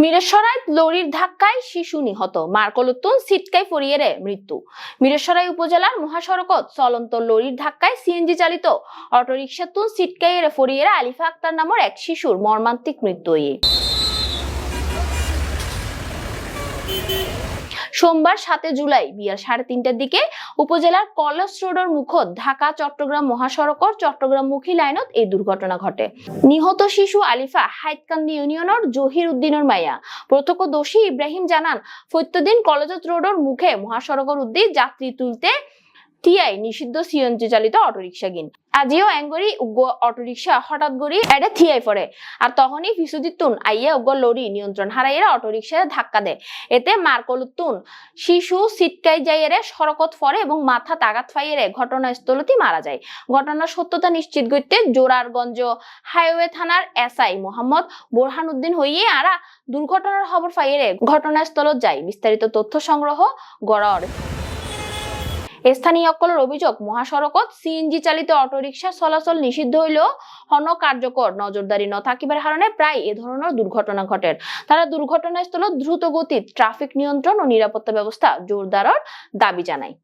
মিরসরাইত লরির ধাক্কায় শিশু নিহত, মার্কলুতুন সিটকাই ফরিয়েরে মৃত্যু। মিরসরাই উপজেলার মহাসড়কত চলন্ত লরির ধাক্কায় সিএনজি চালিত অটোরিকশাতুন সিটকাইয়ের ফরিয়েরে আলিফা আক্তার নামের এক শিশুর মর্মান্তিক মৃত্যু হয়ে সোমবার 7 জুলাই বিয়ার 3:30টার দিকে উপজেলার কলেজ রোডের মুখত ঢাকা চট্টগ্রাম মহাসড়কর চট্টগ্রামমুখী লাইনত এই দুর্ঘটনা ঘটে। নিহত শিশু আলিফা হাইতকান্দি ইউনিয়নের জহির উদ্দিনের মাইয়া। প্রত্যক্ষদর্শী ইব্রাহিম জানান, প্রত্যেকদিন কলেজ রোডের মুখে মহাসড়কের উদ্দেশ্যে যাত্রী তুলতে টিআই নিষিদ্ধ সিএনজি চালিত অটোরিকশা গিন। আজিও এঙ্গরি অটোরিকশা হঠাৎ গড়ি এডে থিয়াই পড়ে, আর তখনই ফিসুদিতুন আইয়া লরি নিয়ন্ত্রণ হারাইয়া অটোরিকশা ধাক্কা দেয়। এতে মার্কলুতুন শিশু সিটকাই যাইয়েরে সড়কত ফরে এবং মাথা তাগাত ফাইয়েরে ঘটনাস্থলতে মারা যায়। ঘটনার সত্যতা নিশ্চিত করতে জোরারগঞ্জ হাইওয়ে থানার এসআই মোহাম্মদ বোরহান উদ্দিন হইয়ে আরা দুর্ঘটনার খবর ফাইয়েরে ঘটনাস্থলত যায়। বিস্তারিত তথ্য সংগ্রহ গড়র। স্থানীয় সকলের অভিযোগ, মহাসড়কত সিএনজি চালিত অটোরিকশা চলাচল নিষিদ্ধ হইলেও হন কার্যকর নজরদারি ন থাকিবার কারণে প্রায় এ ধরনের দুর্ঘটনা ঘটে। তারা দুর্ঘটনাস্থলত দ্রুত গতিত ট্রাফিক নিয়ন্ত্রণ ও নিরাপত্তা ব্যবস্থা জোরদারের দাবি জানায়।